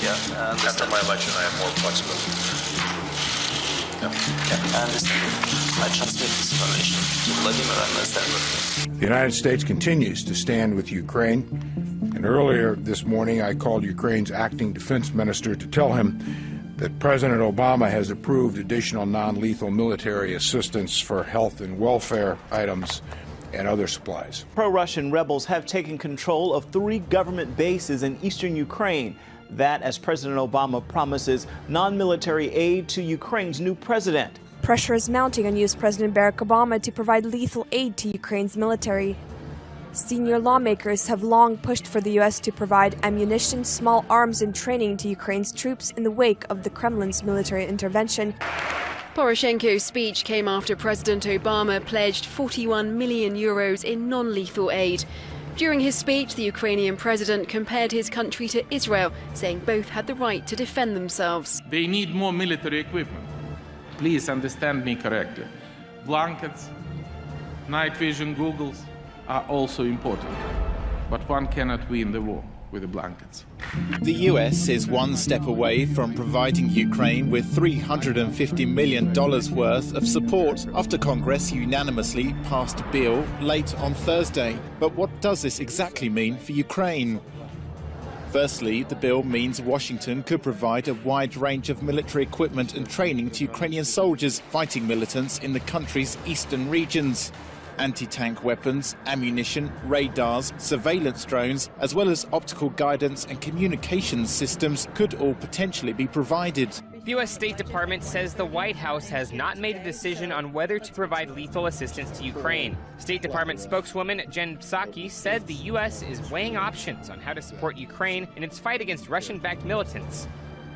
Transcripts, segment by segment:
Yeah, after my election, I have more flexibility. I understand. I transmit this information to Vladimir and understand. The United States continues to stand with Ukraine, and earlier this morning I called Ukraine's acting defense minister to tell him that President Obama has approved additional non-lethal military assistance for health and welfare items and other supplies. Pro-Russian rebels have taken control of 3 government bases in eastern Ukraine. That, as President Obama promises non-military aid to Ukraine's new president. Pressure is mounting on U.S. President Barack Obama to provide lethal aid to Ukraine's military. Senior lawmakers have long pushed for the U.S. to provide ammunition, small arms, and training to Ukraine's troops in the wake of the Kremlin's military intervention. Poroshenko's speech came after President Obama pledged €41 million in non-lethal aid. During his speech, the Ukrainian president compared his country to Israel, saying both had the right to defend themselves. They need more military equipment. Please understand me correctly. Blankets, night vision goggles are also important, but one cannot win the war with the blankets. The US is one step away from providing Ukraine with $350 million worth of support after Congress unanimously passed a bill late on Thursday. But what does this exactly mean for Ukraine? Firstly, the bill means Washington could provide a wide range of military equipment and training to Ukrainian soldiers fighting militants in the country's eastern regions. Anti-tank weapons, ammunition, radars, surveillance drones, as well as optical guidance and communications systems could all potentially be provided. The U.S. State Department says the White House has not made a decision on whether to provide lethal assistance to Ukraine. State Department spokeswoman Jen Psaki said the U.S. is weighing options on how to support Ukraine in its fight against Russian-backed militants.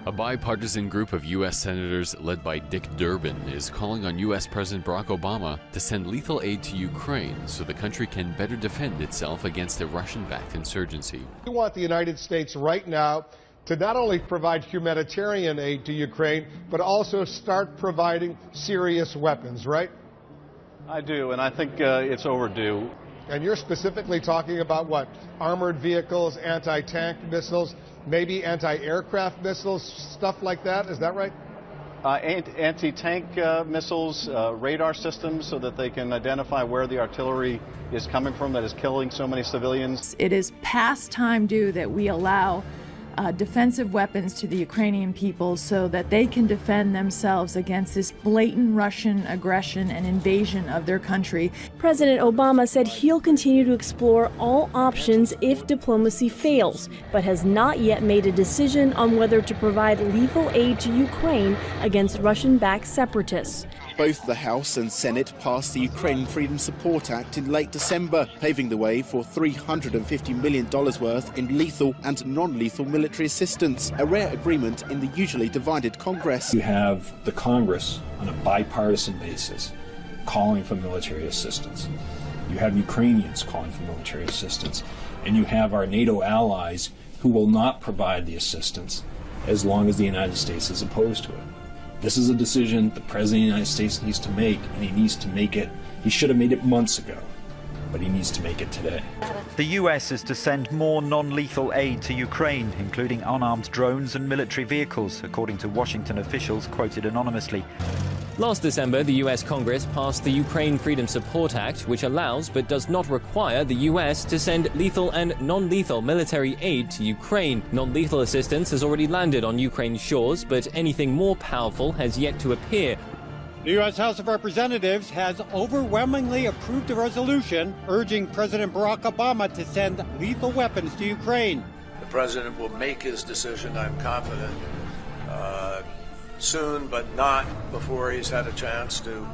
A bipartisan group of U.S. senators led by Dick Durbin is calling on U.S. President Barack Obama to send lethal aid to Ukraine so the country can better defend itself against a Russian-backed insurgency. We want the United States right now to not only provide humanitarian aid to Ukraine, but also start providing serious weapons, right? I do, and I think it's overdue. And you're specifically talking about what? Armored vehicles, anti-tank missiles, maybe anti-aircraft missiles, stuff like that, is that right? Anti-tank missiles, radar systems so that they can identify where the artillery is coming from that is killing so many civilians. It is past time due that we allow defensive weapons to the Ukrainian people so that they can defend themselves against this blatant Russian aggression and invasion of their country. President Obama said he'll continue to explore all options if diplomacy fails, but has not yet made a decision on whether to provide lethal aid to Ukraine against Russian-backed separatists. Both the House and Senate passed the Ukraine Freedom Support Act in late December, paving the way for $350 million worth in lethal and non-lethal military assistance, a rare agreement in the usually divided Congress. You have the Congress on a bipartisan basis calling for military assistance. You have Ukrainians calling for military assistance. And you have our NATO allies who will not provide the assistance as long as the United States is opposed to it. This is a decision the President of the United States needs to make, and he needs to make it. He should have made it months ago, but he needs to make it today. The US is to send more non-lethal aid to Ukraine, including unarmed drones and military vehicles, according to Washington officials quoted anonymously. Last December, the US Congress passed the Ukraine Freedom Support Act, which allows but does not require the US to send lethal and non-lethal military aid to Ukraine. Non-lethal assistance has already landed on Ukraine's shores, but anything more powerful has yet to appear. The U.S. House of Representatives has overwhelmingly approved a resolution urging President Barack Obama to send lethal weapons to Ukraine. The president will make his decision, I'm confident, soon, but not before he's had a chance to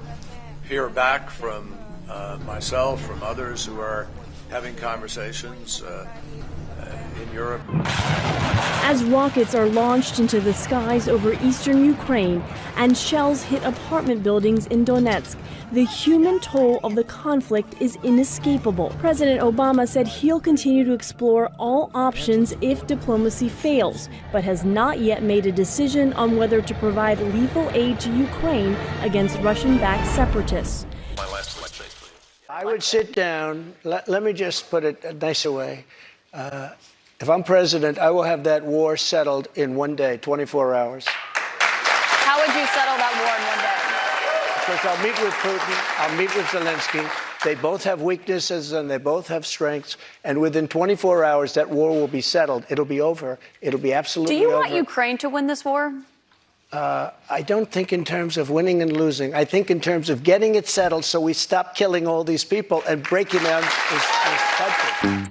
hear back from myself, from others who are having conversations in Europe. As rockets are launched into the skies over eastern Ukraine and shells hit apartment buildings in Donetsk, the human toll of the conflict is inescapable. President Obama said he'll continue to explore all options if diplomacy fails, but has not yet made a decision on whether to provide lethal aid to Ukraine against Russian-backed separatists. I would sit down, let me just put it a nicer way. If I'm president, I will have that war settled in 1 day, 24 hours. How would you settle that war in 1 day? Because I'll meet with Putin, I'll meet with Zelensky. They both have weaknesses and they both have strengths. And within 24 hours, that war will be settled. It'll be over. It'll be absolutely over. Do you want Ukraine to win this war? I don't think in terms of winning and losing. I think in terms of getting it settled so we stop killing all these people and breaking down this country.